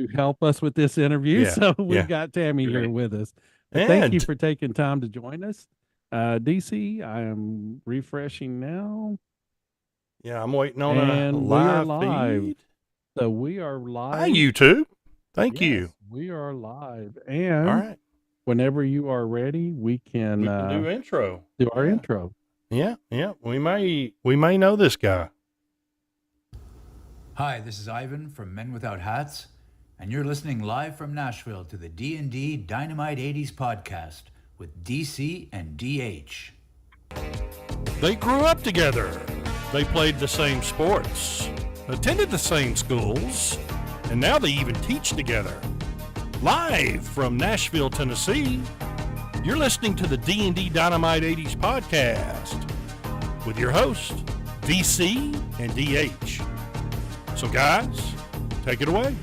to help us with this interview. Yeah, So we've yeah. got Tammy here Great. with us. But thank you And for taking time to join us. DC, I am refreshing now, yeah, I'm waiting on a and we are live live. feed. So we are Hi, live. YouTube. Thank Yes, you. we are live. All And right. whenever you are ready, we can We can do intro. do our Yeah. intro. Yeah, yeah. We may know this guy. Hi, this is Ivan from Men Without Hats, and you're listening live from Nashville to the D&D Dynamite 80s podcast with DC and DH. They grew up together. They played the same sports, attended the same schools, and now they even teach together. Live from Nashville, Tennessee, you're listening to the D&D Dynamite 80s podcast with your hosts, DC and DH. So guys, take it away.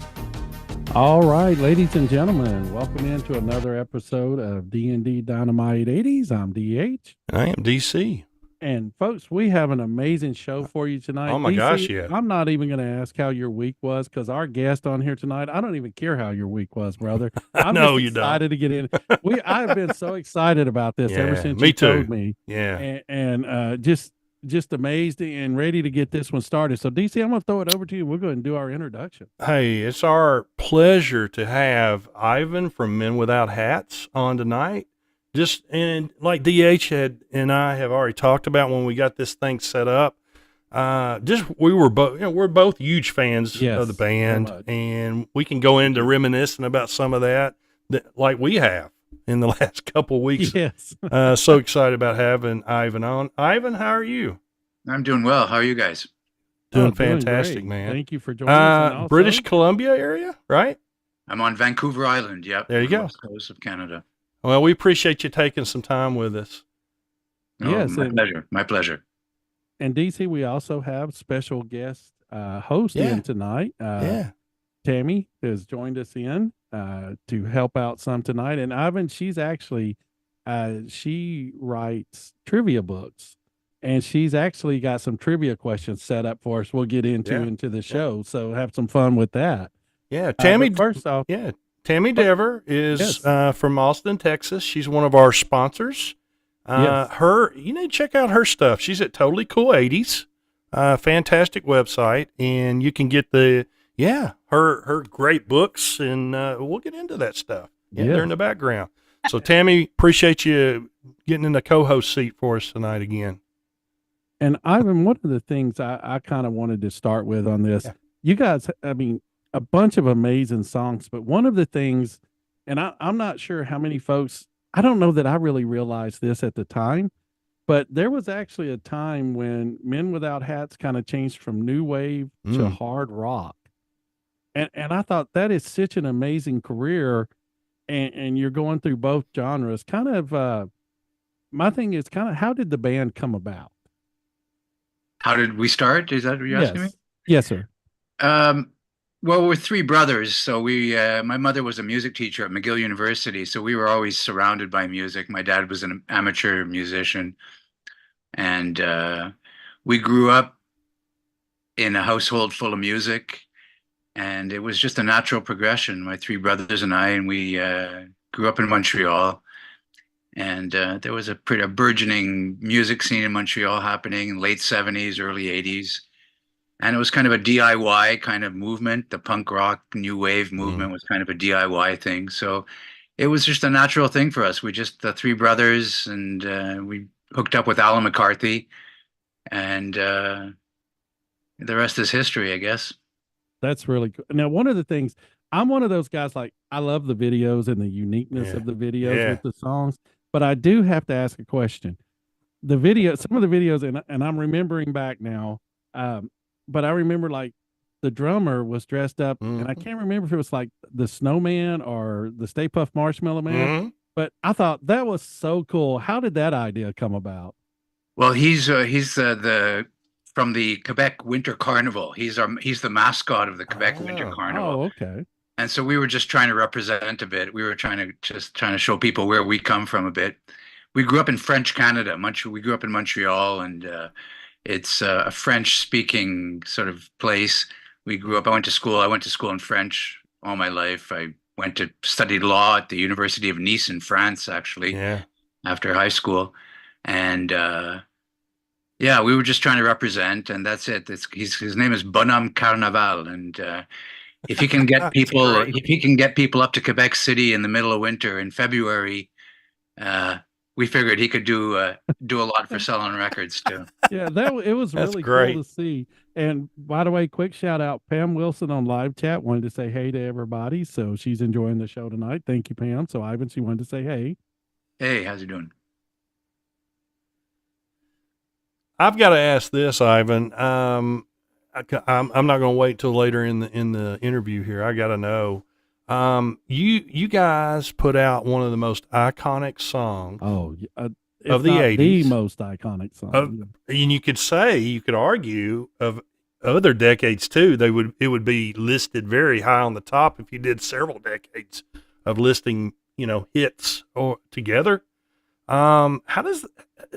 All right, ladies and gentlemen, welcome into another episode of D&D Dynamite 80s. I'm DH. I am DC. And folks, we have an amazing show for you tonight. Oh my DC, gosh, yeah. I'm not even going to ask how your week was because our guest on here tonight, I don't even care how your week was, brother. I'm No, just you don't. excited to get in. I've been so excited about this ever Yeah, since me you told too. me. Yeah. And just amazed and ready to get this one started. So DC, I'm going to throw it over to you. We're going to do our introduction. Hey, it's our pleasure to have Ivan from Men Without Hats on tonight. And like DH had and I have already talked about when we got this thing set up, we were both, we're both huge fans of the band, so much. and we can go into reminiscing about some of that like we have in the last couple of weeks. Yes. So excited about having Ivan on. Ivan, how are you? I'm doing well. How are you guys? Doing fantastic, great. man. Thank you for joining us. And also, British Columbia area, right? I'm on Vancouver Island. Yep. There you go. West coast of Canada. Well, we appreciate you taking some time with us. Yes, my pleasure. My pleasure. And DC, we also have special guest host in tonight. Tammy has joined us in to help out some tonight. And Ivan, she's actually she writes trivia books, and she's actually got some trivia questions set up for us. We'll get into the show, so have some fun with that. Yeah, Tammy. First off, Tammy Dever is from Austin, Texas. She's one of our sponsors. You need to check out her stuff. She's at Totally Cool 80s, fantastic website, and you can get her great books, and we'll get into that stuff. They're in the background. So Tammy, appreciate you getting in the co-host seat for us tonight again. And Ivan, one of the things I kind of wanted to start with on this, you guys, I mean, a bunch of amazing songs, but one of the things, and I'm not sure how many folks, I don't know that I really realized this at the time, but there was actually a time when Men Without Hats kind of changed from new wave to hard rock. And I thought that is such an amazing career, and you're going through both genres. Kind of, my thing is kind of, how did the band come about? How did we start? Is that what you're asking me? Yes, sir. Well, we're three brothers. So my mother was a music teacher at McGill University. So we were always surrounded by music. My dad was an amateur musician. And we grew up in a household full of music. And it was just a natural progression. My three brothers and I, and we grew up in Montreal. And there was a burgeoning music scene in Montreal happening in late 70s, early 80s. And it was kind of a DIY kind of movement. The punk rock new wave movement was kind of a DIY thing. So it was just a natural thing for us. We just, the three brothers, and we hooked up with Alan McCarthy. And the rest is history, I guess. That's really cool. Now, one of the things, I'm one of those guys, like, I love the videos and the uniqueness of the videos with the songs, but I do have to ask a question. Some of the videos, and I'm remembering back now, but I remember like the drummer was dressed up, and I can't remember if it was like the Snowman or the Stay Puft Marshmallow Man, but I thought that was so cool. How did that idea come about? Well, he's from the Quebec Winter Carnival. He's the mascot of the Quebec Winter Carnival. Oh, okay. And so we were just trying to represent a bit. We were trying to show people where we come from a bit. We grew up in French Canada. We grew up in Montreal, and it's a French-speaking sort of place. I went to school in French all my life. I went to study law at the University of Nice in France, actually, Yeah. after high school. And yeah, we were just trying to represent, and that's it. His name is Bonhomme Carnaval, and if he can get people, great. if he can get people up to Quebec City in the middle of winter in February, we figured he could do a lot for selling records too. Yeah, it was That's really great. cool to see. And by the way, quick shout out, Pam Wilson on live chat wanted to say hey to everybody. So she's enjoying the show tonight. Thank you, Pam. So Ivan, she wanted to say hey. Hey, how's it doing? I've got to ask this, Ivan. I'm not going to wait till later in the interview here. I got to know. You guys put out one of the most iconic songs. Oh, of the 80s, the most iconic song. And you could argue of other decades too. It would be listed very high on the top if you did several decades of listing, hits or together.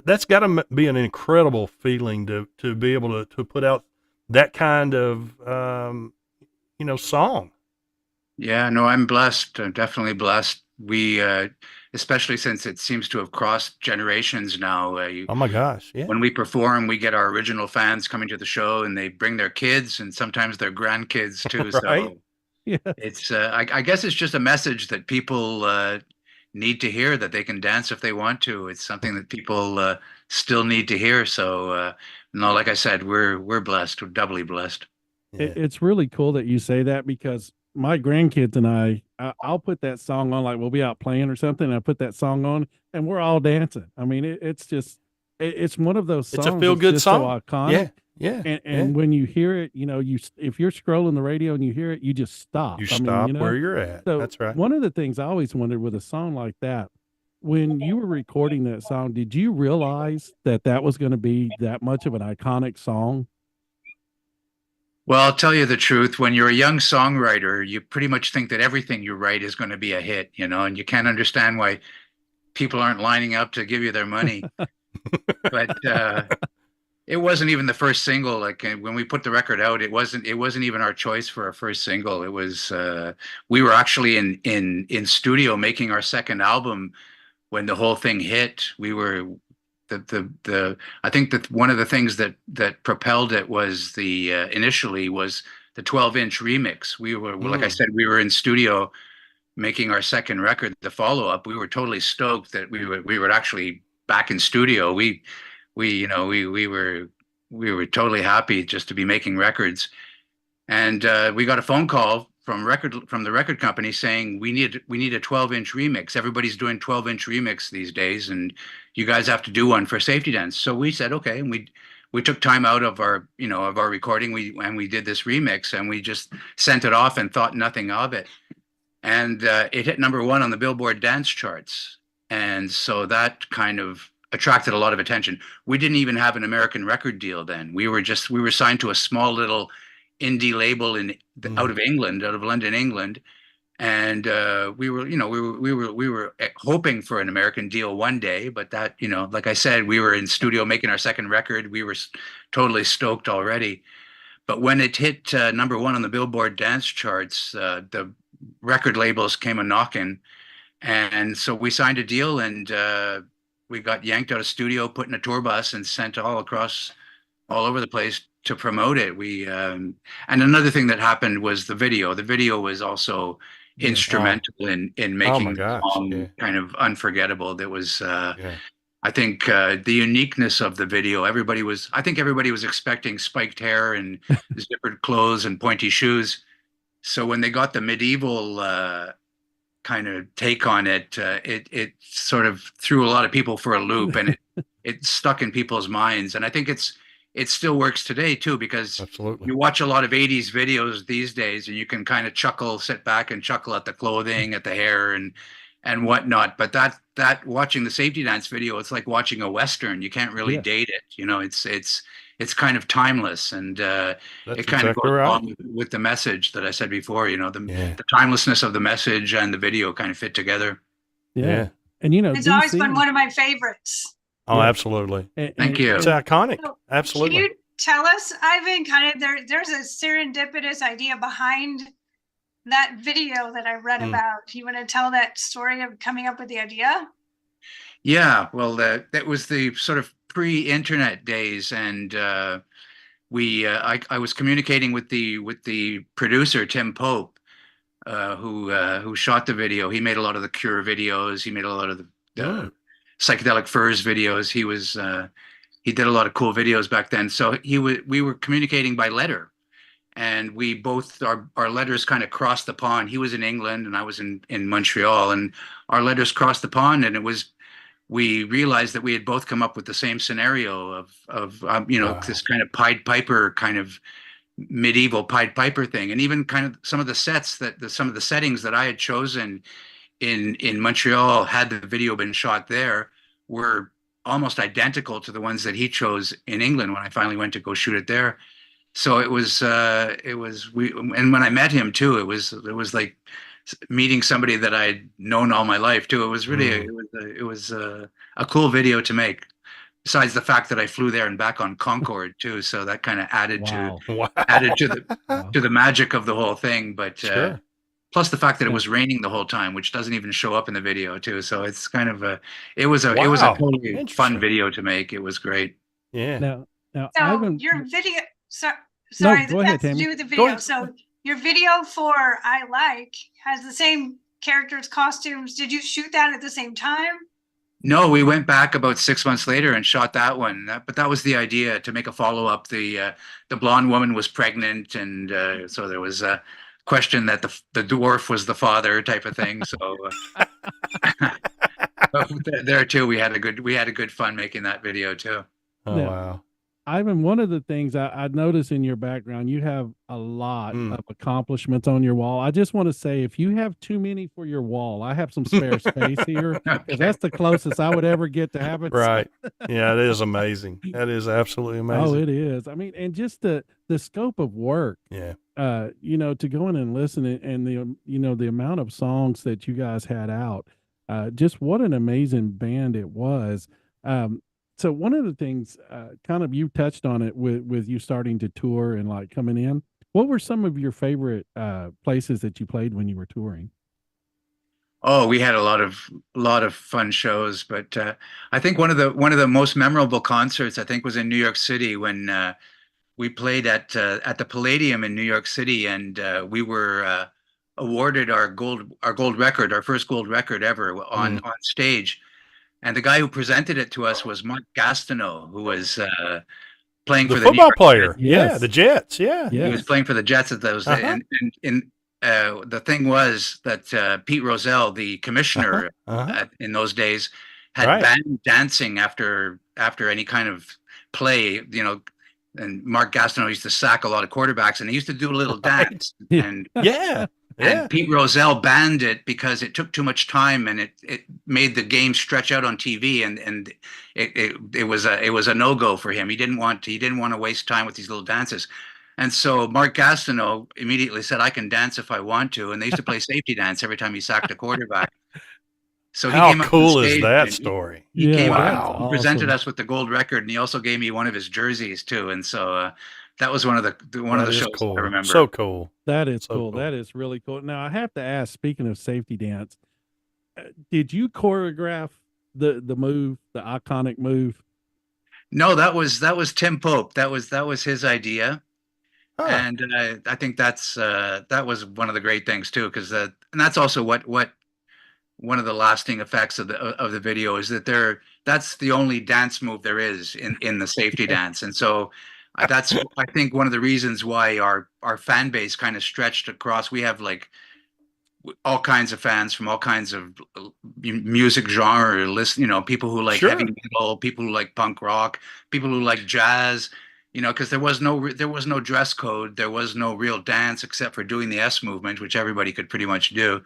That's got to be an incredible feeling to be able to put out that kind of, song. Yeah, no, I'm blessed. I'm definitely blessed. We, especially since it seems to have crossed generations now. Oh my gosh. Yeah. When we perform, we get our original fans coming to the show, and they bring their kids and sometimes their grandkids too. Right? So Yeah. it's, I guess it's just a message that people need to hear, that they can dance if they want to. It's something that people still need to hear. So no, like I said, we're blessed. We're doubly blessed. Yeah. It's really cool that you say that, because my grandkids and I'll put that song on, like we'll be out playing or something, and I put that song on and we're all dancing. I mean, it's just, it's one of those songs. It's a feel good song. So iconic. Yeah. And when you hear it, if you're scrolling the radio and you hear it, you just stop. You stop where you're at. So that's right. One of the things I always wondered with a song like that, when you were recording that song, did you realize that was going to be that much of an iconic song? Well, I'll tell you the truth. When you're a young songwriter, you pretty much think that everything you write is going to be a hit, and you can't understand why people aren't lining up to give you their money. But it wasn't even the first single. Like when we put the record out, it wasn't even our choice for our first single. It was we were actually in studio making our second album when the whole thing hit. We were I think that one of the things that propelled it was initially was the 12-inch remix. We were, like I said, we were in studio making our second record, the follow-up. We were totally stoked that we were actually back in studio. We were totally happy just to be making records. And we got a phone call from the record company saying we need a 12-inch remix. Everybody's doing 12-inch remix these days, and you guys have to do one for Safety Dance. So we said okay, and we took time out of our recording. We did this remix, and we just sent it off and thought nothing of it. And it hit #1 on the Billboard dance charts, and so that kind of attracted a lot of attention. We didn't even have an American record deal then. We were signed to a small little indie label out of England, out of London, England, and we were hoping for an American deal one day. But that, like I said, we were in studio making our second record. We were totally stoked already. But when it hit #1 on the Billboard dance charts, the record labels came a knocking, and so we signed a deal, and we got yanked out of studio, put in a tour bus, and sent all over the place to promote it. And another thing that happened was the video. The video was also instrumental in making the song kind of unforgettable. That was, I think, the uniqueness of the video. I think everybody was expecting spiked hair and zippered clothes and pointy shoes. So when they got the medieval kind of take on it, it sort of threw a lot of people for a loop, and it stuck in people's minds. And I think it still works today too, because absolutely, you watch a lot of 80s videos these days and you can kind of sit back and chuckle at the clothing, at the hair and whatnot. But that watching the Safety Dance video, it's like watching a Western. You can't really date it. It's kind of timeless, and it kind of goes along with the message that I said before. The timelessness of the message and the video kind of fit together. Yeah. And it's always been one of my favorites. Oh, absolutely. Thank you. It's iconic. So, absolutely. Can you tell us, Ivan, kind of there's a serendipitous idea behind that video that I read about. Do you want to tell that story of coming up with the idea? Yeah, well, that was the sort of pre-internet days, and I was communicating with the producer Tim Pope, who shot the video. He made a lot of the Cure videos. He made a lot of the Psychedelic Furs videos. He did a lot of cool videos back then. So we were communicating by letter, and we both our letters kind of crossed the pond. He was in England and I was in Montreal, and our letters crossed the pond, and we realized that we had both come up with the same scenario of this kind of Pied Piper kind of medieval Pied Piper thing, and even kind of some of the some of the settings that I had chosen in Montreal, had the video been shot there, were almost identical to the ones that he chose in England when I finally went to go shoot it there. So it was and when I met him too, it was like meeting somebody that I'd known all my life too. It was really it was a cool video to make. Besides the fact that I flew there and back on Concorde too, so that kind of added to the magic of the whole thing. But plus the fact that it was raining the whole time, which doesn't even show up in the video too. So it's kind of it was a totally fun video to make. It was great. Yeah. Now So Ivan, your video, sorry, go that ahead, has to Tammy. do with the video. So your video for I Like has the same characters, costumes. Did you shoot that at the same time? No, we went back about 6 months later and shot that one. But that was the idea, to make a follow-up. The blonde woman was pregnant, and so there was a question that the dwarf was the father, type of thing. So there too, we had a good fun making that video too. Oh, wow. Ivan, one of the things I noticed in your background, you have a lot of accomplishments on your wall. I just want to say, if you have too many for your wall, I have some spare space here. Okay. That's the closest I would ever get to having. Right. Yeah, it is amazing. That is absolutely amazing. Oh, it is. I mean, and just the scope of work. Yeah. To go in and listen, and the amount of songs that you guys had out, just what an amazing band it was. So one of the things, kind of, you touched on it with you starting to tour and like coming in. What were some of your favorite places that you played when you were touring? Oh, we had a lot of fun shows, but I think one of the most memorable concerts, I think, was in New York City when we played at the Palladium in New York City, and we were awarded our first gold record ever on stage. And the guy who presented it to us was Mark Gastineau, who was playing for the football player. Yes. Yeah, the Jets. Yeah. He was playing for the Jets at those. And the thing was that Pete Rozelle, the commissioner in those days, had banned dancing after any kind of play. And Mark Gastineau used to sack a lot of quarterbacks, and he used to do a little dance. And And Pete Rozelle banned it because it took too much time, and it made the game stretch out on TV, and it was a no-go for him. He didn't want to waste time with these little dances. And so Mark Gastineau immediately said, "I can dance if I want to." And they used to play safety dance every time he sacked a quarterback. So he came up cool on is stage, that story? He came up, awesome. presented us with the gold record, and he also gave me one of his jerseys too. And so that was one of the shows cool. I remember. So cool. That is So cool. That is really cool. Now I have to ask, speaking of safety dance, did you choreograph the move, the iconic move? No, that was Tim Pope. That was his idea. And I think that was one of the great things too, because and that's also what one of the lasting effects of the video is that that's the only dance move there is in the safety dance. And so that's, I think, one of the reasons why our fan base kind of stretched across. We have like all kinds of fans from all kinds of music genre, people who like heavy metal, people who like punk rock, people who like jazz, because there was no dress code, there was no real dance except for doing the S movement, which everybody could pretty much do.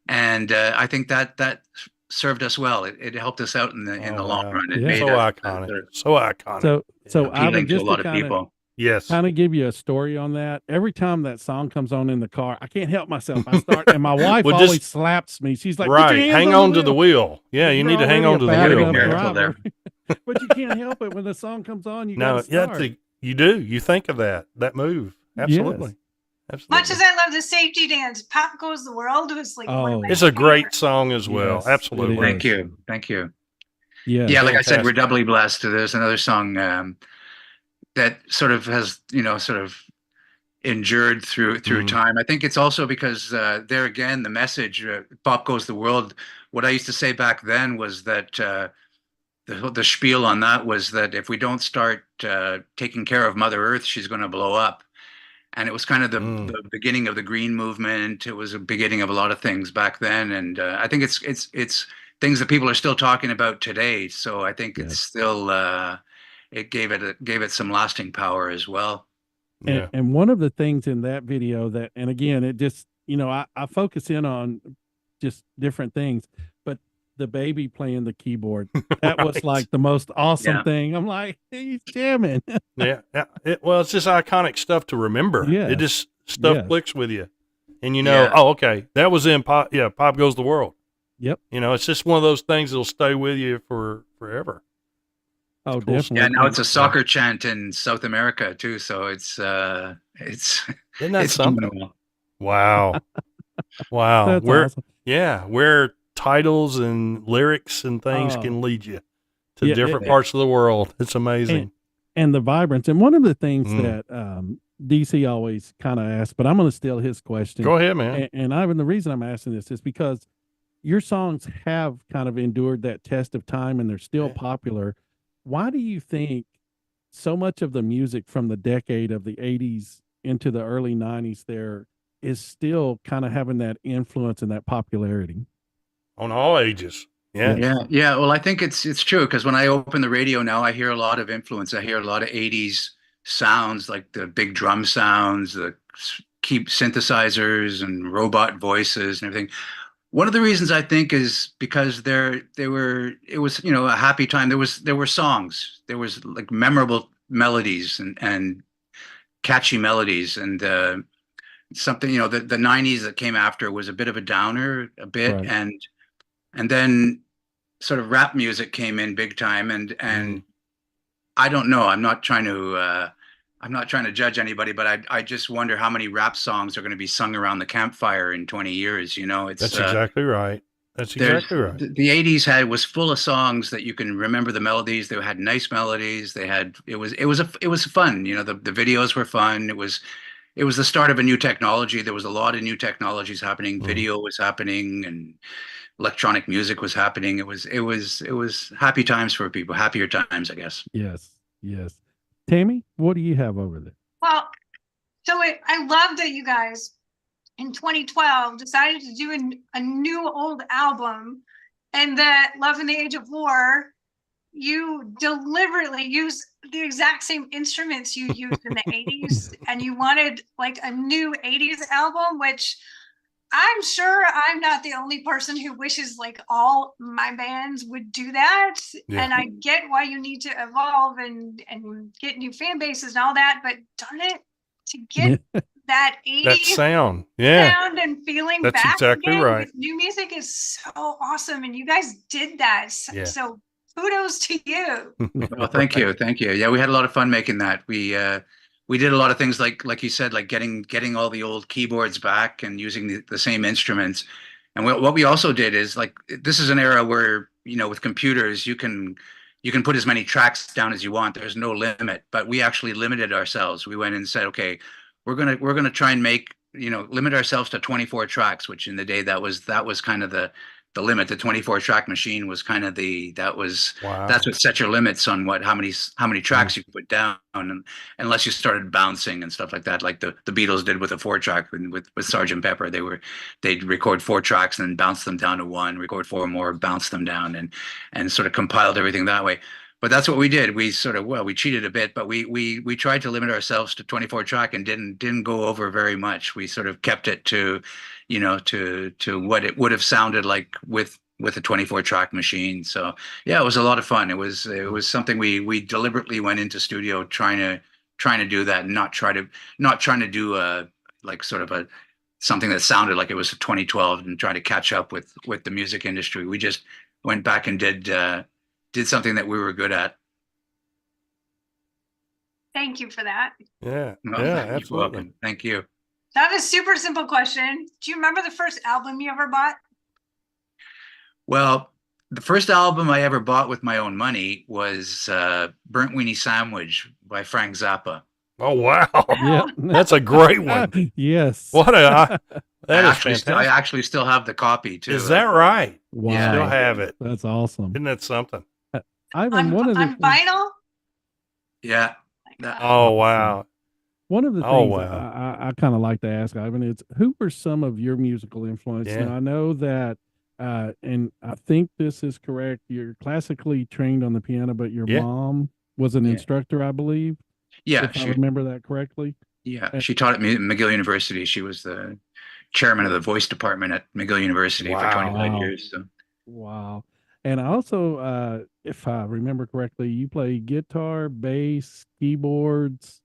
And I think that served us well. It helped us out in the long run. It made us iconic. So iconic. So appealing Ivan, to a lot of people. Yes. Kind of give you a story on that. Every time that song comes on in the car, I can't help myself. I start, and my wife always slaps me. She's like, right, hang on to the wheel. Yeah, you need to hang on to the wheel. But you can't help it when the song comes on. You gotta start. You do. You think of that move. Absolutely. Absolutely. Much as I love the safety dance, Pop Goes the World was like one of my It's a great favorites. song as well. Yes, Absolutely. it Thank you. Thank you. Yeah. Yeah, like I said, we're Fantastic. doubly blessed. There's another song that sort of has, sort of endured through Mhm. time. I think it's also because there again, the message, "Pop Goes the World." What I used to say back then was that the spiel on that was that if we don't start taking care of Mother Earth, she's going to blow up. And it was kind of the beginning of the green movement. It was a beginning of a lot of things back then, and I think it's things that people are still talking about today. So I think it's Yes. still it gave it some lasting power as well. Yeah. And one of the things in that video that, and again, it just, I focus in on just different things, but the baby playing the keyboard, that was Right. like the most awesome Yeah. thing. I'm like, he's jamming. Yeah. Well, it's just iconic stuff to remember. Yes. It just stuff Yes. clicks with you, and Yeah. oh, okay, that was in Pop. Yeah, Pop Goes the World. Yep. It's just one of those things that'll stay with you forever. Oh, cool definitely. Yeah, now it's a soccer chant in South America too, so it's Isn't that it's something? phenomenal. Wow. Wow. That's awesome. Where titles and lyrics and things Oh. can lead you to Yeah, different parts of the world. It's amazing. And the vibrance. And one of the things Mm. that DC always kind of asks, but I'm going to steal his question. Go ahead, man. And Ivan, the reason I'm asking this is because your songs have kind of endured that test of time and they're still popular. Why do you think so much of the music from the decade of the 80s into the early 90s there is still kind of having that influence and that popularity? On all ages. Yeah. Yeah. Well, I think it's true because when I open the radio now, I hear a lot of influence. I hear a lot of '80s sounds, like the big drum sounds, the keep synthesizers and robot voices and everything. One of the reasons I think is because it was a happy time. There were songs, there was like memorable melodies and catchy melodies, and something the '90s that came after was a bit of a downer, a bit, Right. and then sort of rap music came in big time, and I don't know. I'm not trying to judge anybody, but I just wonder how many rap songs are going to be sung around the campfire in 20 years. It's That's exactly right. That's exactly right. The '80s was full of songs that you can remember the melodies. They had nice melodies. It was fun. The videos were fun. It was the start of a new technology. There was a lot of new technologies happening. Video was happening, and electronic music was happening. It was happy times for people. Happier times, I guess. Yes. Yes. Tammy, what do you have over there? Well, so I love that you guys in 2012 decided to do a new old album, and that Love in the Age of War, you deliberately use the exact same instruments you used in the 80s, and you wanted like a new 80s album, which I'm sure I'm not the only person who wishes like all my bands would do that. Yeah. And I get why you need to evolve and get new fan bases and all that, but darn it, to get that 80s That sound. Yeah. sound and feeling That's back exactly again right. with new music is so awesome. And you guys did that. Yeah. So kudos to you. Well, thank you. Yeah, we had a lot of fun making that. We did a lot of things like you said, like getting all the old keyboards back and using the same instruments. And what we also did is, like, this is an era where with computers you can put as many tracks down as you want. There's no limit, but we actually limited ourselves. We went and said, okay, we're gonna try and make limit ourselves to 24 tracks, which in the day that was kind of the limit. The 24 track machine was kind of Wow. that's what set your limits on how many tracks you could put down, and unless you started bouncing and stuff like that, like the Beatles did with a 4-track with Sgt. Pepper. They'd record 4 tracks and then bounce them down to 1, record 4 more, bounce them down, and sort of compiled everything that way. But that's what we did. We we cheated a bit, but we tried to limit ourselves to 24 track and didn't go over very much. We sort of kept it to to what it would have sounded like with a 24 track machine. So yeah, it was a lot of fun. It was something we deliberately went into studio trying to do that, and not trying to do like sort of something that sounded like it was 2012 and trying to catch up with the music industry. We just went back and did something that we were good at. Thank you for that. Yeah. Well, Yeah, you're absolutely. welcome. Thank you. That is a super simple question. Do you remember the first album you ever bought? Well, the first album I ever bought with my own money was Burnt Weenie Sandwich by Frank Zappa. Oh, wow. Yeah, That's a great one. Yes. That is fantastic. I actually still have the copy too. Is that right? Wow. Yeah. Still have it. That's awesome. Isn't that something? Ivan, one of the On vinyl? Yeah. Oh, wow. One of the Oh, things wow. I kind of like to ask, Ivan, is who were some of your musical influences? Yeah. Now, I know that, and I think this is correct. You're classically trained on the piano, but your Yeah. mom was an Yeah. instructor, I believe. Yeah. If I remember that correctly. Yeah. She taught at McGill University. She was the chairman of the voice department at McGill University for 25 Wow. years. So. Wow. And also, if I remember correctly, you play guitar, bass, keyboards,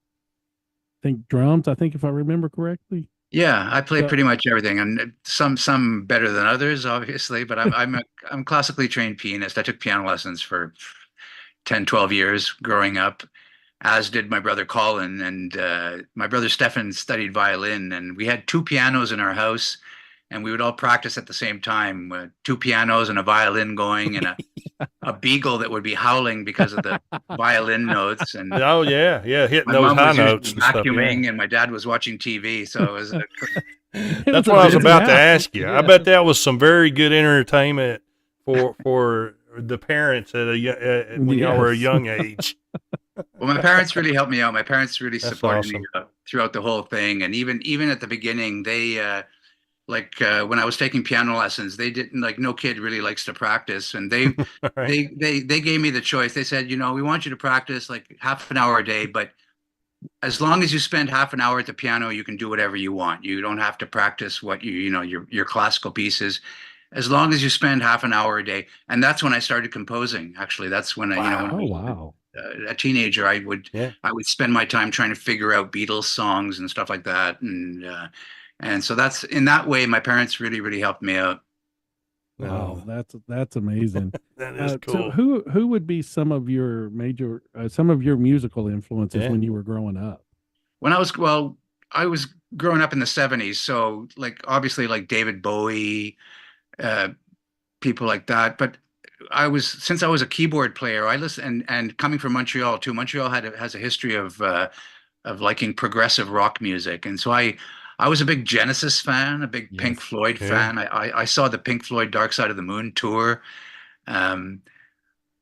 I think drums, I think if I remember correctly. Yeah, I play So- pretty much everything, and some better than others, obviously. But I'm classically trained pianist. I took piano lessons for 10, 12 years growing up, as did my brother Colin, and my brother Stefan studied violin. And we had two pianos in our house, and we would all practice at the same time. Two pianos and a violin going, and a beagle that would be howling because of the violin notes. And Oh, yeah. Hitting my those mom high was usually notes and stuff. vacuuming, Yeah. and my dad was watching TV. So it was That's what I was about to ask you. Yeah. I bet that was some very good entertainment for the parents when y'all were a Yes. young age. Well, my parents really helped me out. My parents really That's supported me awesome. throughout the whole thing, and even at the beginning, they when I was taking piano lessons, they didn't no kid really likes to practice, and they Right. they gave me the choice. They said, we want you to practice like half an hour a day, but as long as you spend half an hour at the piano, you can do whatever you want. You don't have to practice what your classical pieces, as long as you spend half an hour a day. And that's when I started composing. Actually, that's when when I Oh, was wow. a teenager, I would Yeah. spend my time trying to figure out Beatles songs and stuff like that, and so that's in that way. My parents really helped me out. Wow. No, That's amazing. that is So cool. who would be some of your some of your musical influences Yeah. when you were growing up? When I was growing up in the 70s, so obviously David Bowie, uh, people like that. But since I was a keyboard player, I listened, and coming from Montreal too. Montreal has a history of liking progressive rock music, and so I was a big Genesis fan, a big Pink Yes. Floyd Yeah. fan. I saw the Pink Floyd Dark Side of the Moon tour. Um,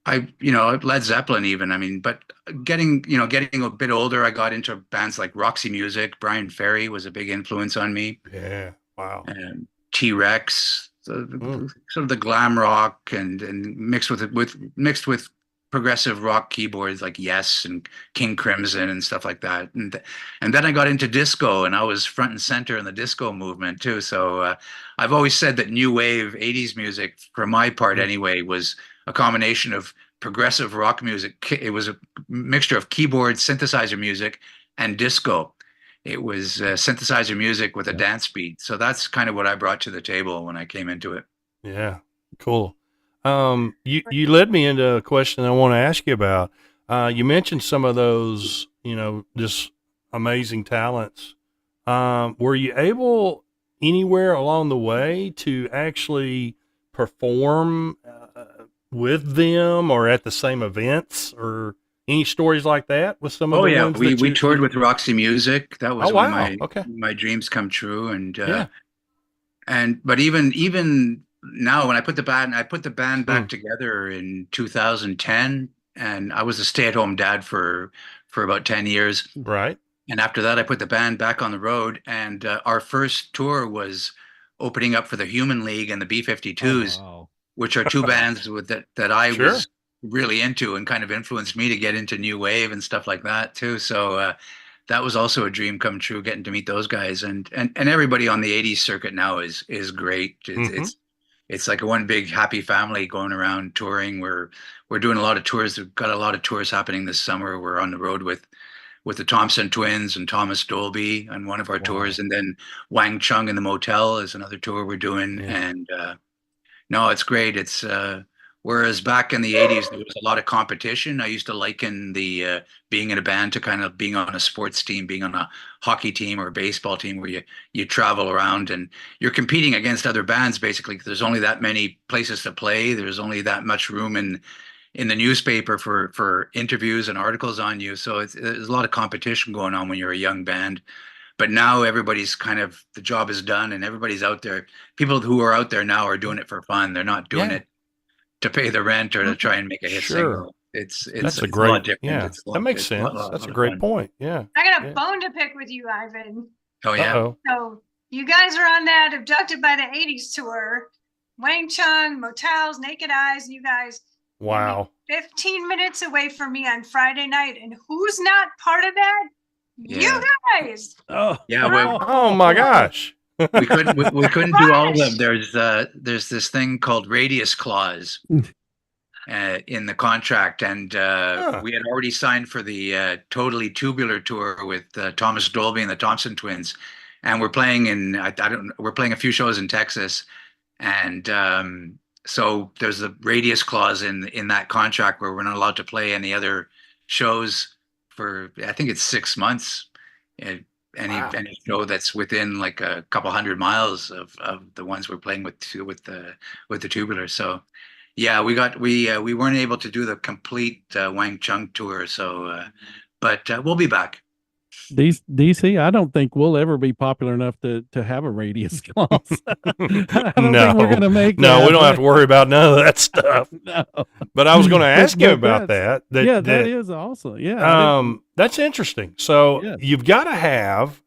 Led Zeppelin even. I mean, but getting a bit older, I got into bands like Roxy Music. Brian Ferry was a big influence on me. Yeah. Wow. And T-Rex, Mm. sort of the glam rock, and mixed with progressive rock keyboards like Yes and King Crimson and stuff like that. And then I got into disco, and I was front and center in the disco movement too. So I've always said that new wave 80s music, for my part anyway, was a combination of progressive rock music. It was a mixture of keyboard, synthesizer music, and disco. It was synthesizer music with a dance beat. So that's kind of what I brought to the table when I came into it. Yeah. Cool. You led me into a question I want to ask you about. You mentioned some of those, just amazing talents. Were you able anywhere along the way to actually perform with them or at the same events, or any stories like that with some of the ones that we toured with Roxy Music. That was Oh, when wow. Okay. my dreams come true. And Yeah. but even now, when I put the band back together in 2010, and I was a stay-at-home dad for about 10 years. Right. And after that, I put the band back on the road, and our first tour was opening up for the Human League and the B-52s, Oh, wow. which are two bands that I Sure. was really into and kind of influenced me to get into new wave and stuff like that too. So that was also a dream come true, getting to meet those guys, and everybody on the 80s circuit now is great. It's like a one big happy family going around touring. We're doing a lot of tours. We've got a lot of tours happening this summer. We're on the road with the Thompson Twins and Thomas Dolby on one of our tours, and then Wang Chung in the Motel is another tour we're doing. Yeah. And no, it's great. It's Whereas back in the 80s, there was a lot of competition. I used to liken the being in a band to kind of being on a sports team, being on a hockey team or a baseball team where you travel around and you're competing against other bands basically. 'Cause there's only that many places to play. There's only that much room in the newspaper for interviews and articles on you. So there's a lot of competition going on when you're a young band. But now everybody's kind of the job is done and everybody's out there. People who are out there now are doing it for fun. They're not doing it to pay the rent or to try and make a hit single. It's That's a lot different. Yeah, that makes sense. That's a great point. Yeah. I got a bone to pick with you, Ivan. Oh yeah. Uh-oh. So you guys are on that Abducted by the 80s tour. Wang Chung, Motels, Naked Eyes, and you guys. Wow. 15 minutes away from me on Friday night. And who's not part of that? Yeah. You guys. Oh, Yeah, well, Oh my gosh. we couldn't do all of them. There's this thing called radius clause in the contract, and we had already signed for the Totally Tubular tour with Thomas Dolby and the Thompson Twins, and we're playing we're playing a few shows in Texas, and so there's a radius clause in that contract where we're not allowed to play any other shows for I think it's 6 months. Any show that's within like a couple 100 miles of the ones we're playing with the Tubular. So yeah, we weren't able to do the complete Wang Chung tour. So but we'll be back. DC, I don't think we'll ever be popular enough to have a radius clause. I don't No. think we're gonna make No, that, we don't have to worry about none of that stuff. No. But I was going to ask you But about that. Yeah, that is awesome. Yeah. That's interesting. So Yes. you've got to have,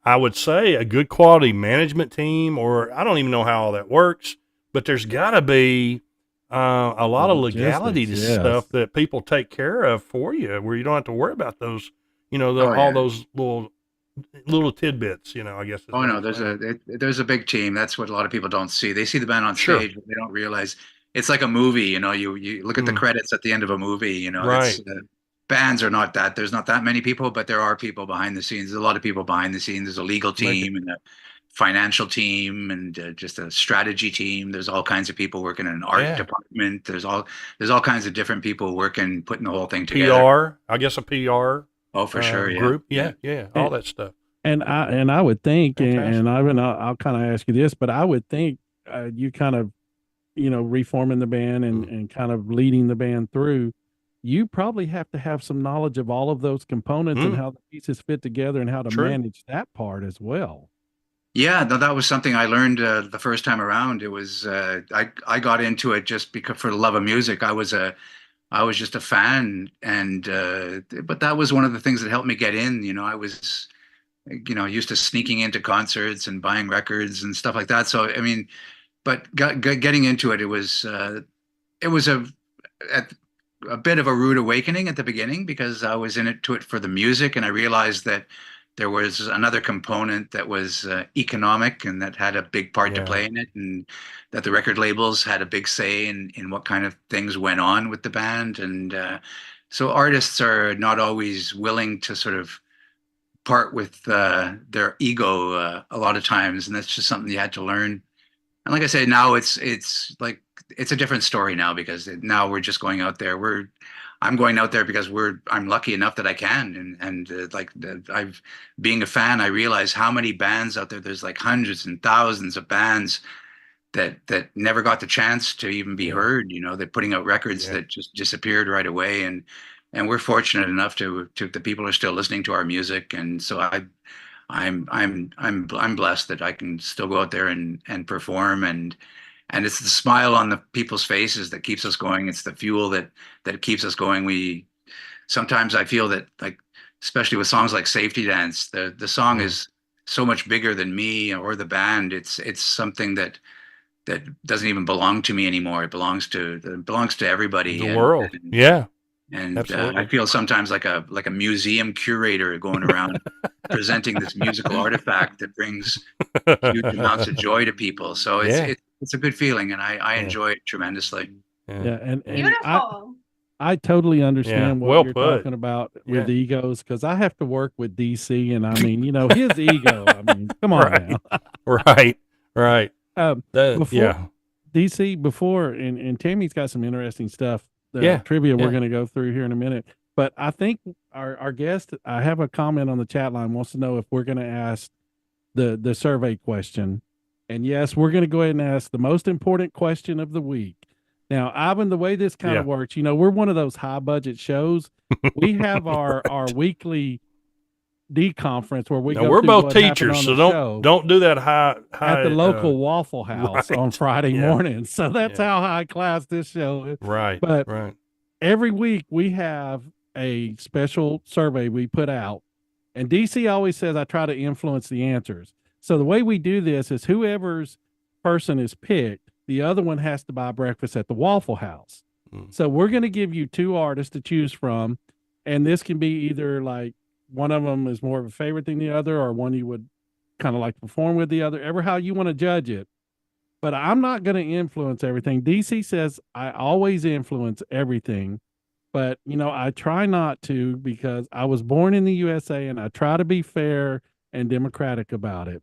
I would say, a good quality management team, or I don't even know how all that works, but there's got to be a lot of legality to Logistics, yes. stuff that people take care of for you, where you don't have to worry about those, all those little tidbits, I guess. Oh no, there's a big team. That's what a lot of people don't see. They see the band on stage, but they don't realize it's like a movie. You look at the credits at the end of a movie. Right. Bands are not that. There's not that many people, but there are people behind the scenes. There's a lot of people behind the scenes. There's a legal team and a financial team and just a strategy team. There's all kinds of people working in an art department. There's all kinds of different people working, putting the whole thing together. PR, I guess a PR. Oh, for sure. Yeah. Group. Yeah. All that stuff. And I would think, Fantastic. and Ivan, I'll kind of ask you this, but I would think you kind of, reforming the band and kind of leading the band through, you probably have to have some knowledge of all of those components and how the pieces fit together and how to manage that part as well. Yeah, no, that was something I learned the first time around. It was I got into it just because for the love of music. I was just a fan, and but that was one of the things that helped me get in. I was used to sneaking into concerts and buying records and stuff like that. So I mean, but getting into it, it was a bit of a rude awakening at the beginning because I was in it for the music, and I realized that there was another component that was economic and that had a big part to play in it, and that the record labels had a big say in what kind of things went on with the band. And so artists are not always willing to sort of part with their ego a lot of times, and that's just something you had to learn. And like I said, now it's a different story now because now we're just going out there. I'm going out there because I'm lucky enough that I can. And being a fan, I realize how many bands out there, there's like hundreds and thousands of bands that never got the chance to even be heard. They're putting out records that just disappeared right away. And we're fortunate enough to the people are still listening to our music. And so I'm blessed that I can still go out there and perform, and it's the smile on the people's faces that keeps us going. It's the fuel that keeps us going. Sometimes I feel that, like, especially with songs like Safety Dance, the song is so much bigger than me or the band. It's something that doesn't even belong to me anymore. It belongs to everybody. The world. And Absolutely. I feel sometimes like a museum curator going around presenting this musical artifact that brings huge amounts of joy to people. So it's a good feeling, and I enjoy it tremendously. Yeah, and Beautiful. I totally understand what you're talking about with Yeah. egos, because I have to work with DC, and I mean, his ego. I mean, come on now. Right. DC, before, and Tammy's got some interesting stuff. Trivia we're going to go through here in a minute. But I think our guest, I have a comment on the chat line, wants to know if we're going to ask the survey question. And yes, we're going to go ahead and ask the most important question of the week. Now, Ivan, the way this kind of works, we're one of those high budget shows. We have our weekly D conference where we go. We're both teachers, so don't do that high at the local Waffle House on Friday morning. So that's how high class this show is. Right. But every week we have a special survey we put out, and DC always says I try to influence the answers. So the way we do this is whoever's person is picked, the other one has to buy breakfast at the Waffle House. So we're going to give you 2 artists to choose from, and this can be either like one of them is more of a favorite than the other, or one you would kind of like perform with the other, ever how you want to judge it. But I'm not going to influence everything. DC says I always influence everything, but I try not to, because I was born in the USA and I try to be fair and democratic about it.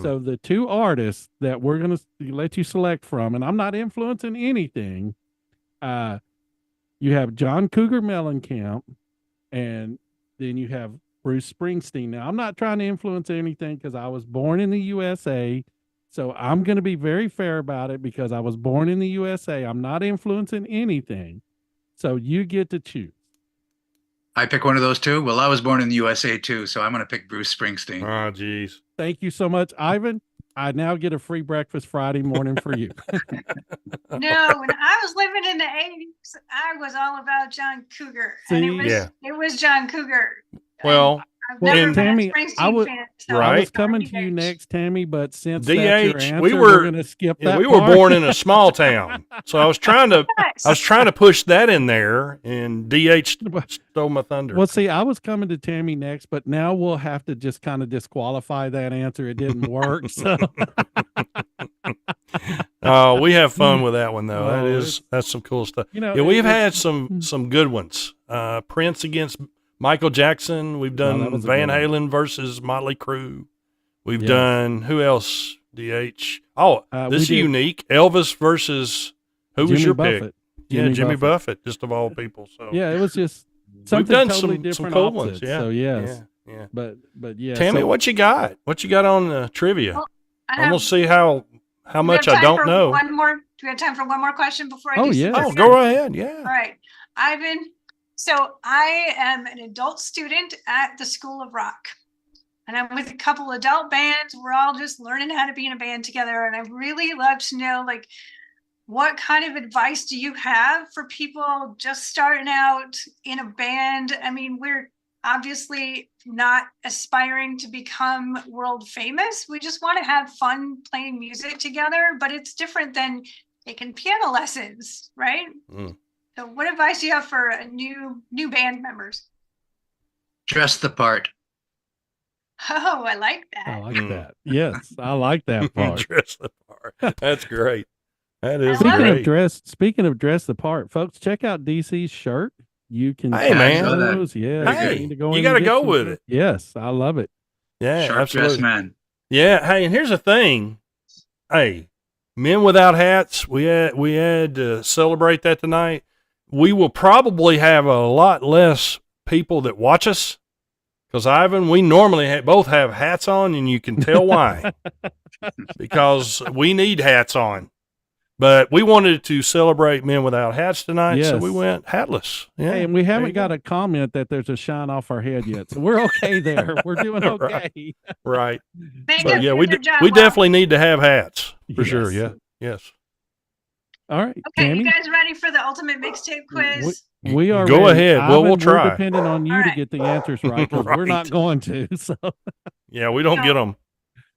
So the 2 artists that we're going to let you select from, and I'm not influencing anything. You have John Cougar Mellencamp, and then you have Bruce Springsteen. Now, I'm not trying to influence anything because I was born in the USA. So I'm going to be very fair about it because I was born in the USA. I'm not influencing anything. So you get to choose. I pick one of those 2. Well, I was born in the USA too, so I'm going to pick Bruce Springsteen. Oh, geez. Thank you so much, Ivan. I now get a free breakfast Friday morning for you. No, when I was living in the 80s, I was all about John Cougar. And it was John Cougar. Well, I've never Tammy, been a Springsteen fan. So I was coming to you next, Tammy, but since DH, that's your answer, we're going to skip that. We were born in a small town, so I was trying to push that in there, and DH stole my thunder. Well, see, I was coming to Tammy next, but now we'll have to just kind of disqualify that answer. It didn't work. So, we have fun with that one though. That's some cool stuff. We've had some good ones. Prince against Michael Jackson. We've done Van Halen versus Motley Crue. We've done, who else? DH. Oh, this is unique. Elvis versus who was your Buffett. pick? Jimmy Buffett, just of all people. So it was just something we've done totally different. Some cool ones. Yeah. So yeah. But yeah. Tammy, what you got? What you got on the trivia? Well, I'm gonna see how much I don't know. Do we have time for one more question before I do? Oh, go ahead. Yeah. All right, Ivan. So I am an adult student at the School of Rock, and I'm with a couple adult bands. We're all just learning how to be in a band together. And I'd really love to know, like, what kind of advice do you have for people just starting out in a band? I mean, we're obviously not aspiring to become world famous. We just want to have fun playing music together, but it's different than taking piano lessons, right? So what advice do you have for new band members? Dress the part. Oh, I like that. I like that. Yes, I like that part. Dress the part. That's great. That is great. Speaking of great. dress the part, folks, check out DC's shirt. You can those. Yeah. Hey, you got to go with it. Yes, I love it. Yeah, Sharp absolutely. dress man. Yeah. Hey, and here's the thing. Hey, Men Without Hats. We had to celebrate that tonight. We will probably have a lot less people that watch us because, Ivan, we normally both have hats on, and you can tell why. Because we need hats on. But we wanted to celebrate Men Without Hats tonight, so we went hatless. Yeah, hey, and we haven't got a comment that there's a shine off our head yet, so we're okay there. We're doing okay. Right. So, yeah, we definitely need to have hats for sure. Yeah. Yes. All right. Okay, Tammy? you guys ready for the ultimate mixtape quiz? We are. Go ready. ahead. Ivan, we'll try. We're depending on you to get the answers right because we're not going to. So. Yeah, we don't get them.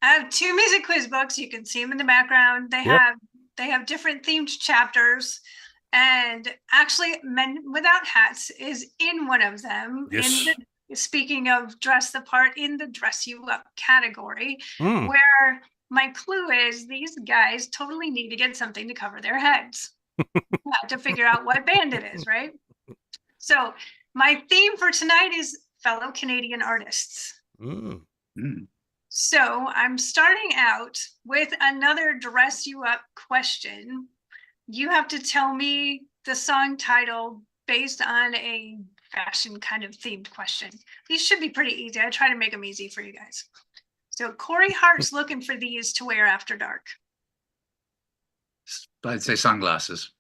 I have 2 music quiz books. You can see them in the background. They have different themed chapters, and actually, Men Without Hats is in one of them. Yes. Speaking of dress the part, in the dress you up category, where my clue is these guys totally need to get something to cover their heads. To figure out what band it is, right? So my theme for tonight is fellow Canadian artists. So I'm starting out with another dress you up question. You have to tell me the song title based on a fashion kind of themed question. These should be pretty easy. I try to make them easy for you guys. So Corey Hart's looking for these to wear after dark. I'd say sunglasses.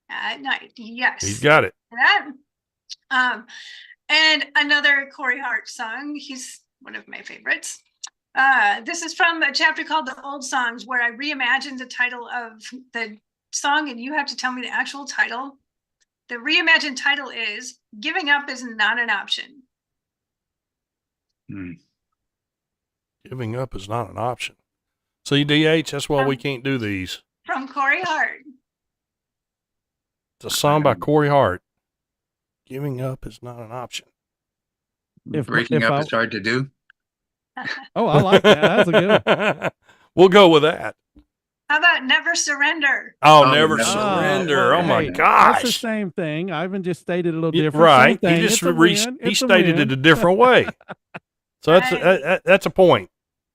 At night, yes. He's got it. That. And another Corey Hart song. He's one of my favorites. This is from a chapter called The Old Songs, where I reimagined the title of the song, and you have to tell me the actual title. The reimagined title is Giving Up Is Not an Option. Giving up is not an option. See, DH, that's why we can't do these. From Corey Hart. It's a song by Corey Hart. Giving up is not an option. Breaking up is hard to do. Oh, I like that. That's a good one. We'll go with that. How about Never Surrender? Oh, Never Surrender. Oh, my gosh. That's the same thing. Ivan just stated a little different. Right. Same thing. He just It's he stated it a different way. So that's a point.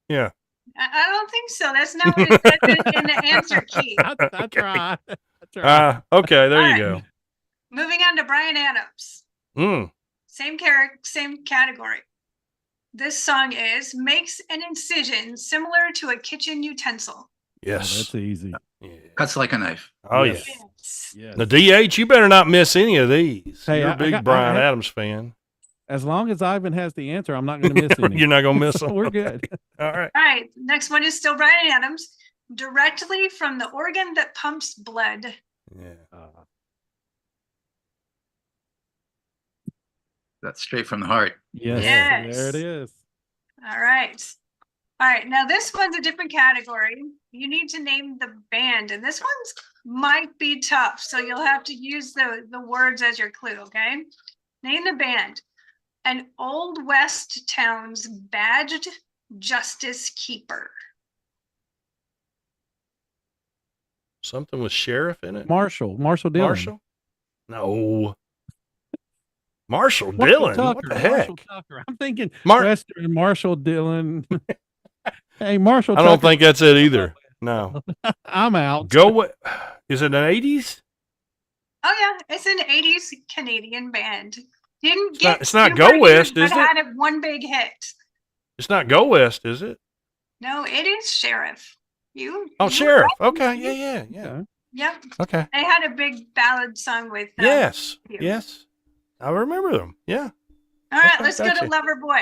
Yeah. I don't think so. That's not what it says in the answer key. That's right. That's right. Okay, there you All go. right. Moving on to Bryan Adams. Same category. This song makes an incision similar to a kitchen utensil. Yes. Oh, that's easy. Yeah. Cuts like a knife. Oh, Yes. yeah. Yes. The DH, you better not miss any of these. Hey, You're a big Bryan Adams fan. As long as Ivan has the answer, I'm not going to miss any. You're not going to miss So them. we're good. All right. All right. Next one is still Bryan Adams. Directly from the organ that pumps blood. Yeah. That's straight from the heart. Yes. Yes. There it is. All right. All right. Now this one's a different category. You need to name the band, and this one's might be tough. So you'll have to use the words as your clue. Okay. Name the band. An Old West town's badged justice keeper. Something with sheriff in it? Marshall Dillon. Marshall? No. Marshall Dillon? What the heck? Marshall Tucker. I'm thinking Mar- Western Marshall Dillon. Hey, Marshall I Tucker. don't think that's it either. No. I'm out. Go with, is it an 80s? Oh yeah, it's an 80s Canadian band. It's not Go West, is it? Had one big hit. It's not Go West, is it? No, it is Sheriff. Sheriff. Okay. Yeah. Yep. Okay. They had a big ballad song with. Yes. you. Yes. I remember them. Yeah. All right, Okay, let's go gotcha. to Lover Boy.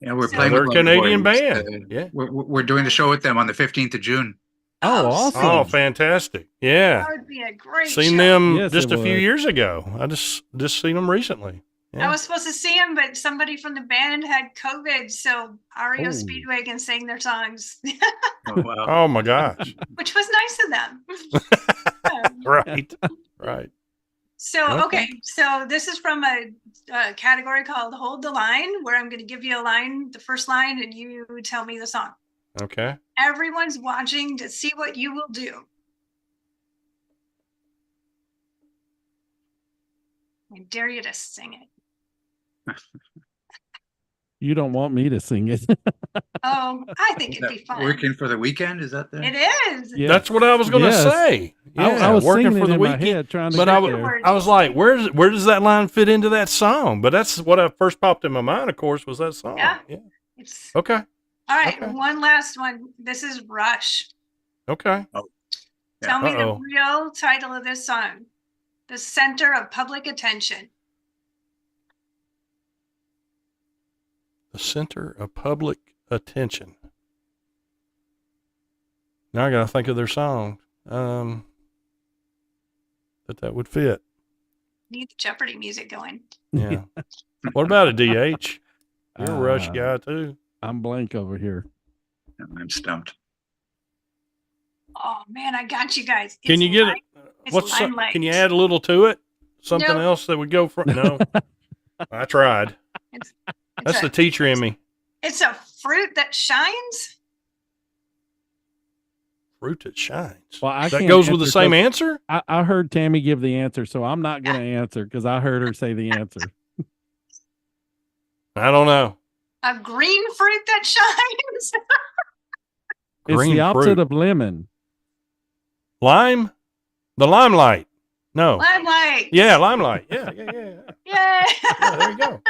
Yeah, we're So playing they're with a Canadian Lover Boys. band. Yeah. We're doing the show with them on the 15th of June. Oh, awesome. Oh, fantastic. Yeah. That would be a great Seen show. them Yes, just it a few would. years ago. I just seen them recently. Yeah. I was supposed to see him, but somebody from the band had COVID, so REO Oh. Speedwagon sang their songs, Oh, wow. Oh my gosh. which was nice of them. Right. Right. So, Okay. so this is from a category called Hold the Line, where I'm going to give you a line, the first line, and you tell me the song. Okay. Everyone's watching to see what you will do. I dare you to sing it. You don't want me to sing it. Oh, I think Is it'd that be fun. Working for the weekend? Is that the? It is. Yeah. That's what I was going to Yes. say. Yeah. I was working singing for it the in my weekend. head trying to But get I there. was like, where does that line fit into that song? But that's what first popped in my mind, of course, was that song. Yeah. Yeah. It's Okay. all right. Okay. One last one. This is Rush. Okay. Tell me the Uh-oh. real title of this song. The Center of Public Attention. The center of public attention. Now I got to think of their song. That would fit. Need the Jeopardy music going. Yeah. What about a DH? You're a Rush Uh, guy too. I'm blank over here. I'm stumped. Oh man, I got you guys. Can It's you get Lime- it? it's What's Limelight. can you add a little to it? Something Nope. else that would go from? No, I tried. It's That's a, the teacher in me. It's a fruit that shines. Fruit that shines. Well, I That can't goes with the answer same 'cause answer. I heard Tammy give the answer, so I'm not going to answer because I heard her say the answer. I don't know. a green fruit that shines. It's Green the opposite fruit. of lemon. Lime? The limelight. No. Limelight. Yeah, limelight. Yeah. Yay. Yeah, there you go.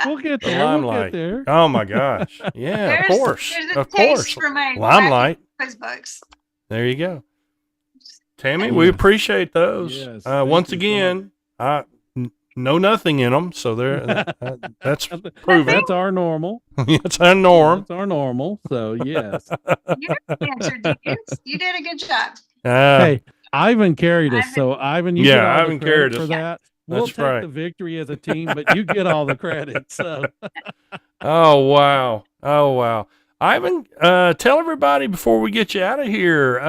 We'll get The there. We'll limelight. get there. Oh my gosh. Yeah, of course. There's a Of taste course. for my Limelight. quiz books. There you go. Tammy, Yes. we appreciate those. Yes, thank Once you so again, I know nothing in them, so that's proven. That's our normal. It's our norm. That's our normal. So yes. You answered, you did a good job. Hey, Ivan carried us. So Ivan, you Yeah, get all Ivan the credit carried for us. that. We'll That's take right. the victory as a team, but you get all the credit. So Oh wow. Ivan, tell everybody before we get you out of here,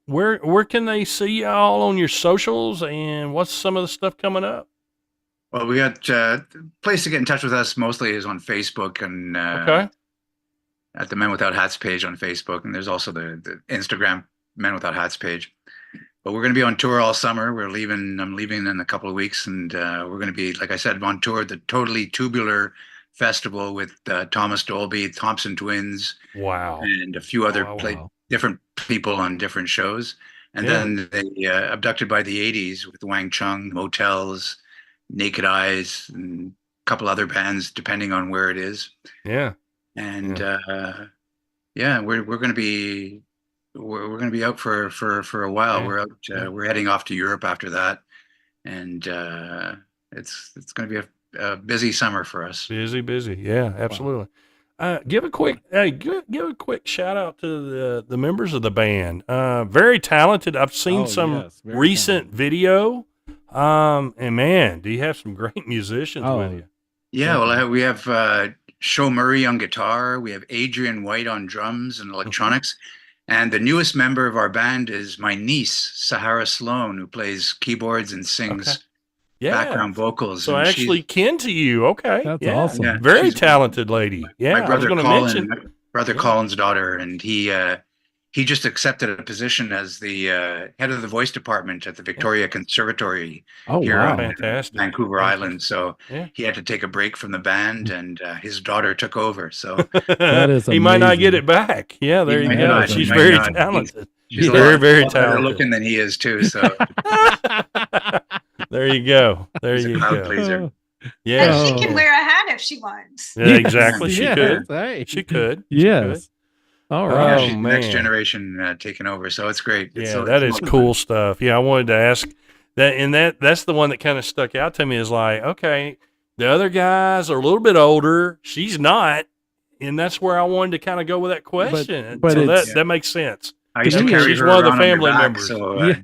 where can they see y'all on your socials, and what's some of the stuff coming up? Well, we got the place to get in touch with us mostly is on Facebook and Okay. at the Men Without Hats page on Facebook, and there's also the Instagram Men Without Hats page. But we're going to be on tour all summer. I'm leaving in a couple of weeks, and we're going to be, like I said, on tour at the Totally Tubular Festival with Thomas Dolby, Thompson Twins, Wow. and a few other wow. different people on different shows. And Yeah. then they Abducted by the 80s with Wang Chung, Motels, Naked Eyes, and a couple other bands, depending on where it is. Yeah. And we're going to be out for a while. Yeah. We're out. We're heading off to Europe after that, and it's going to be a busy summer for us. Busy. Yeah, absolutely. Give a quick shout out to the members of the band. Very talented. I've seen some very recent talented. video. And man, do you have some great musicians with you? Yeah, well, we have Sho Murray on guitar. We have Adrian White on drums and electronics. And the newest member of our band is my niece, Sahara Sloan, who plays keyboards and sings background vocals. So and actually kin to you. Okay. That's Yeah. awesome. Yeah, Very she's talented lady. Yeah. my I was brother going to Colin, mention. brother Colin's daughter, and he just accepted a position as the head of the voice department at the Victoria Conservatory Oh here wow. on Fantastic. Vancouver Island. So Yeah. he had to take a break from the band, and his daughter took over. So That is He might not amazing. get it back. Yeah, there He you might go. not, he She's might very not. talented. she's a very, lot, very lot better talented. looking than he is too. So There you go. There he's a you crowd go. pleaser. Yeah. And she Oh. can wear a hat if she wants. Yeah, exactly. She Yes, could. Hey. She could. Yes. All Yeah, right. Oh, she's the next man. generation taking over. So it's great. It's Yeah, so- that it's is a lot of cool stuff. Yeah, I wanted to ask that, and that's the one that kind of stuck out to me is like, okay, the other guys are a little bit older. She's not, and that's where I wanted to kind of go with that question. but so it's- that makes sense. I used to to me, carry she's her one of the around on your family back, members. So Yeah.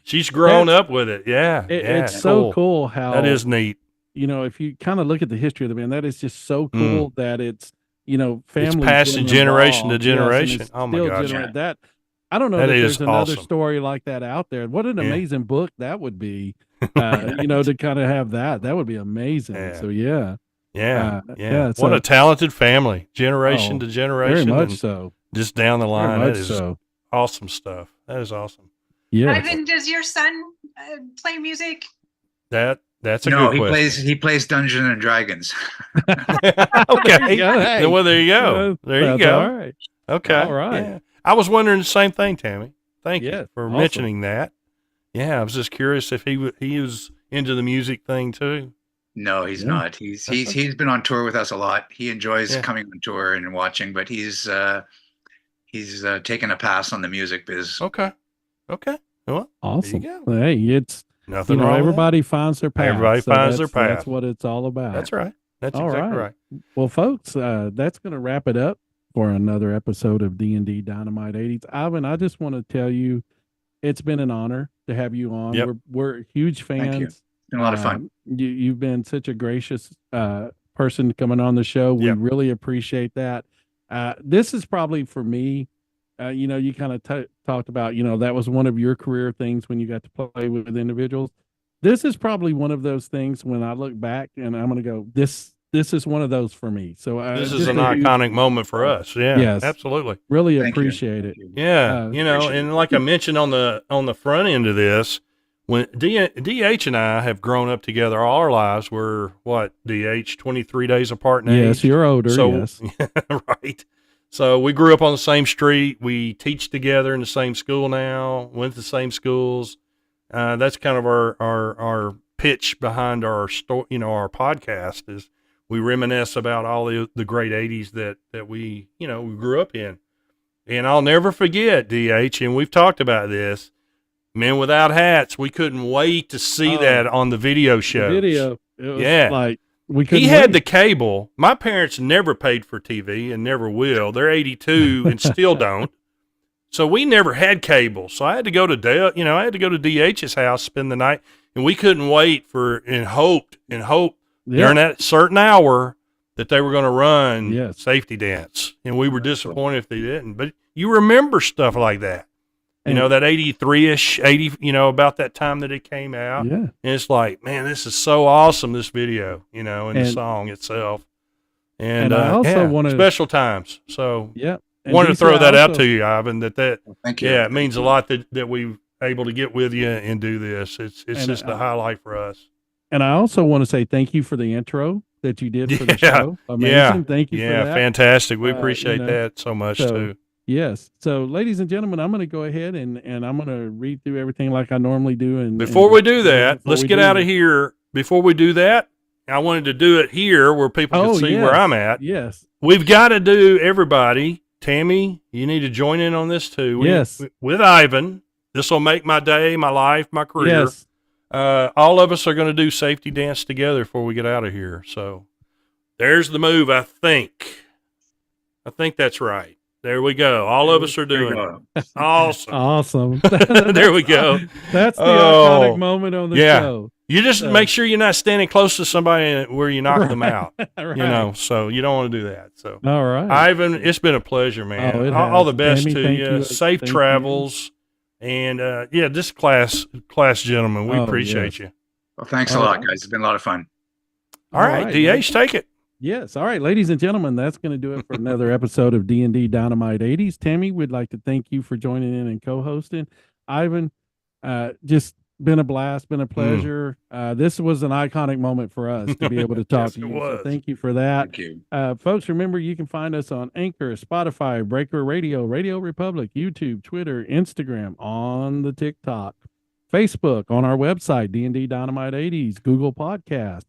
She's grown up with it. Yeah, yeah, It's so cool how That is neat. you know, if you kind of look at the history of the band, that is just so cool that it's, you know, family passing generation to generation. Oh my gosh. That I don't know That that is there's another awesome. story like that out there. What an Yeah. amazing book that would be. You know, to kind of have that would be amazing. Yeah. So yeah, Yeah, yeah, What so- a talented family, generation Oh, to very generation. much and so. Just down the Very line. That much is so. awesome stuff. That is awesome. Yeah. Ivan, does your son play music? That's a no, good he question. plays Dungeons and Dragons. Okay. go. Hey. Well, there you go. There you That's go. All right. Okay. All right. Yeah. I was wondering the same thing, Tammy. Thank Yeah, you for awesome. mentioning that. Yeah, I was just curious if he was into the music thing too. No, he's Yeah. not. He's been on tour with us a lot. He enjoys Yeah. coming on tour and watching, but he's taken a pass on the music biz. Okay. Well, Awesome. go. Hey, it's nothing you know wrong with everybody finds their path. Everybody finds their that's- That's path. what it's all about. that. That's right. That's All exactly right. right. Well, folks, that's going to wrap it up for another episode of D&D Dynamite 80s. Ivan, I just want to tell you, it's been an honor to have you on. Yep. We're huge fans. Thank you. It's been a lot of fun. You've been such a gracious person coming on the show. We Yep. really appreciate that. This is probably for me. You know, you kind of talked about, you know, that was one of your career things when you got to play with individuals. This is probably one of those things when I look back and I'm going to go, this is one of those for me. So This is just an a huge- iconic moment for us. Yeah. Yes. Absolutely. Really Thank you. appreciate it. Thank you. Yeah, you know, appreciate and like I mentioned on the front end of this, when DH and I have grown up together all our lives. We're what, DH, 23 days apart in age? Yes, you're older. So, yes. right. So we grew up on the same street. We teach together in the same school now, went to the same schools. That's kind of our pitch behind our our podcast is we reminisce about all the great 80s that we grew up in. And I'll never forget, DH, and we've talked about this, Men Without Hats. We couldn't wait to see that on the video shows. Video. It was like we couldn't He had wait. the cable. My parents never paid for TV and never will. They're 82 and still don't. So we never had cable. So I had to go to DH's house, spend the night, and we couldn't wait and hoped during that certain hour that they were going to run Safety Dance. And we were disappointed if they didn't. But you remember stuff like that. You know, that 83-ish, about that time that it came out. Yeah. And it's like, man, this is so awesome, this video, and the song itself. And I also want to special times. So And wanted to DC, throw that out also- to you, Ivan, Thank you. yeah, it means a lot that we're able to get with you and do this. It's just a highlight for us. And I also want to say thank you for the intro that you did for the show. Amazing. Yeah. Thank you for that. Fantastic. We appreciate that so much too. Yes. So, ladies and gentlemen, I'm going to go ahead and I'm going to read through everything like I normally do. And Before we do that, let's get out of here. Before we do that, I wanted to do it here where people can see where I'm at. Yes. We've got to do everybody. Tammy, you need to join in on this too. Yes. With Ivan. This will make my day, my life, my career. Yes. All of us are going to do Safety Dance together before we get out of here. So there's the move, I think. I think that's right. There we go. All of us are doing it. Awesome. Awesome. There we go. That's the iconic moment on the show. You just make sure you're not standing close to somebody where you knock them out. Right. So you don't want to do that. So, all right. Ivan, it's been a pleasure, man. All the best Tammy, to thank you. you. Safe Thank travels. And this class gentlemen, we appreciate you. Well, thanks a lot, guys. It's been a lot of fun. All right, DH, take it. Yes. All right, ladies and gentlemen, that's going to do it for another episode of D&D Dynamite 80s. Tammy, we'd like to thank you for joining in and co-hosting. Ivan, just been a blast, been a pleasure. This was an iconic moment for us to be able to talk to you. So thank you for that. Thank you. Folks, remember you can find us on Anchor, Spotify, Breaker Radio, Radio Republic, YouTube, Twitter, Instagram, on the TikTok, Facebook, on our website, D&D Dynamite 80s, Google Podcast.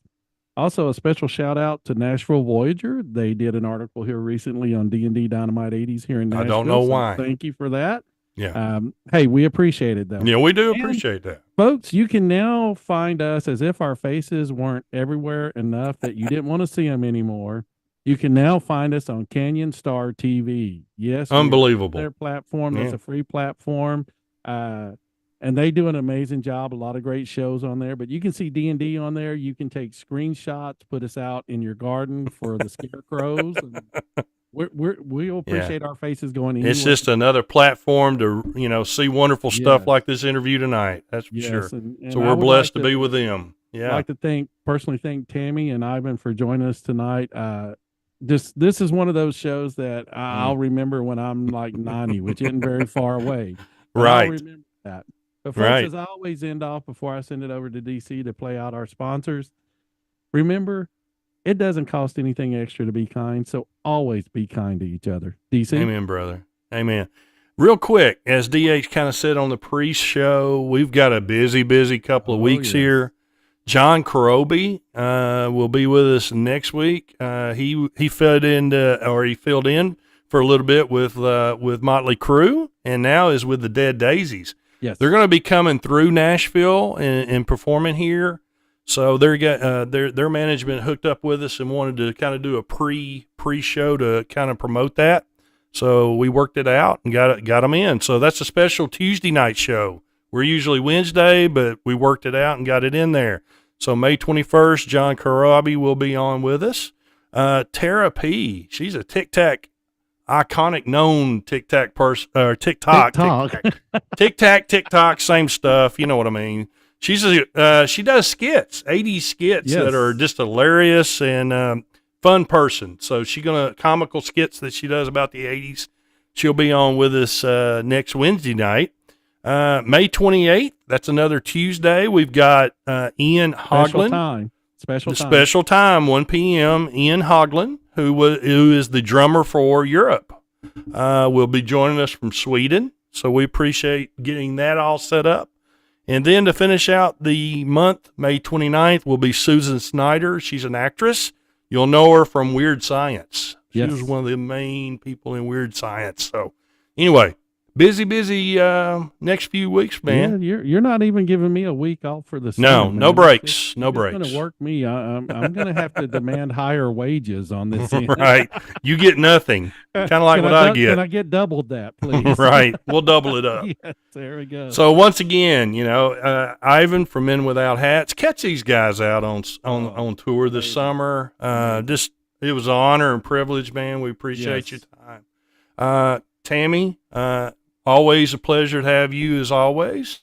Also, a special shout out to Nashville Voyager. They did an article here recently on D&D Dynamite 80s here in Nashville. I don't know why. Thank you for that. Yeah. Hey, we appreciate it, though. Yeah, we do appreciate that. Folks, you can now find us as if our faces weren't everywhere enough that you didn't want to see them anymore. You can now find us on Canyon Star TV. Yes. Unbelievable. Their platform. It's a free platform. And they do an amazing job. A lot of great shows on there. But you can see D&D on there. You can take screenshots, put us out in your garden for the scarecrows. And we'll appreciate our faces going in. It's just another platform to see wonderful stuff like this interview tonight. That's for sure. And so we're blessed to be with them. Yeah. I'd like to personally thank Tammy and Ivan for joining us tonight. This is one of those shows that I'll remember when I'm like 90, which isn't very far away. Right. I'll remember that. But folks, as I always end off before I send it over to DC to play out our sponsors, remember, it doesn't cost anything extra to be kind, so always be kind to each other. DC? Amen, brother. Amen. Real quick, as DH kind of said on the pre-show, we've got a busy couple of weeks here. John Karobi will be with us next week. He filled in for a little bit with Motley Crue, and now is with the Dead Daisies. Yes. They're going to be coming through Nashville and performing here. So their management hooked up with us and wanted to kind of do a pre-show to kind of promote that. So we worked it out and got them in. So that's a special Tuesday night show. We're usually Wednesday, but we worked it out and got it in there. So May 21st, John Karabi will be on with us. Tara P, she's a iconic known TikTok person, or TikTok, same stuff. You know what I mean? She does skits, 80s skits that are just hilarious and fun person. So comical skits that she does about the 80s. She'll be on with us next Wednesday night. May 28th, that's another Tuesday. We've got Ian Hoglund. Special time, 1 p.m. Ian Hoglund, who is the drummer for Europe, will be joining us from Sweden. So we appreciate getting that all set up. And then to finish out the month, May 29th, will be Susan Snyder. She's an actress. You'll know her from Weird Science. She was one of the main people in Weird Science. So anyway, busy next few weeks, man. Yeah, you're not even giving me a week off for the summer. No breaks. No breaks. It's going to work me. I'm going to have to demand higher wages on this end. Right. You get nothing. Kind of like what I get. Can I get doubled that, please? Right. We'll double it up. Yes, there we go. So once again, Ivan from Men Without Hats, catch these guys out on tour this summer. It was an honor and privilege, man. We appreciate your time. Tammy, always a pleasure to have you as always.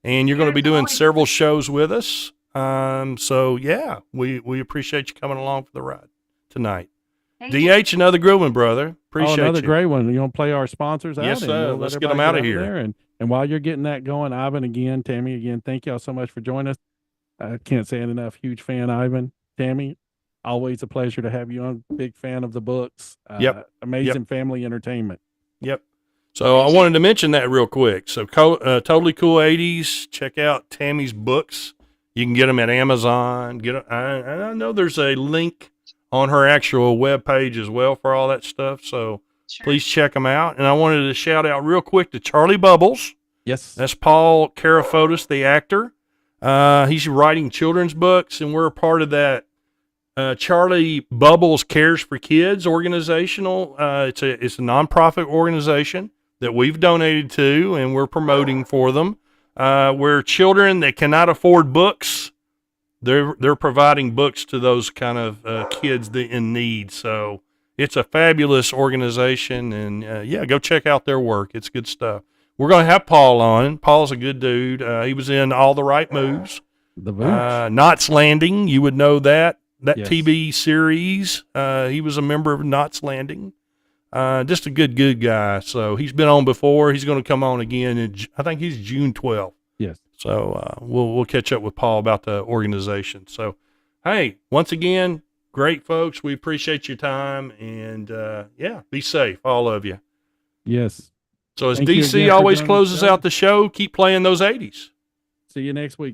And you're going to be doing several shows with us. So yeah, we appreciate you coming along for the ride tonight. DH, another good one, brother. Appreciate you. Another great one. You want to play our sponsors out? Yes, sir. Let's get them out of here. And while you're getting that going, Ivan again, Tammy again, thank y'all so much for joining us. I can't say it enough. Huge fan, Ivan. Tammy, always a pleasure to have you on. Big fan of the books. Amazing family entertainment. Yep. So I wanted to mention that real quick. So Totally Cool 80s. Check out Tammy's books. You can get them at Amazon. I know there's a link on her actual webpage as well for all that stuff. So please check them out. And I wanted to shout out real quick to Charlie Bubbles. Yes. That's Paul Karafotis, the actor. He's writing children's books, and we're a part of that Charlie Bubbles Cares for Kids organizational. It's a nonprofit organization that we've donated to, and we're promoting for them. Where children that cannot afford books, they're providing books to those kind of kids in need. So it's a fabulous organization, and go check out their work. It's good stuff. We're going to have Paul on. Paul's a good dude. He was in All the Right Moves. Knots Landing, you would know that TV series. He was a member of Knots Landing. Just a good guy. So he's been on before. He's going to come on again. I think he's June 12th. Yes. So we'll catch up with Paul about the organization. So, hey, once again, great folks. We appreciate your time, and be safe, all of you. Yes. So as DC always closes out the show, keep playing those 80s. See you next week.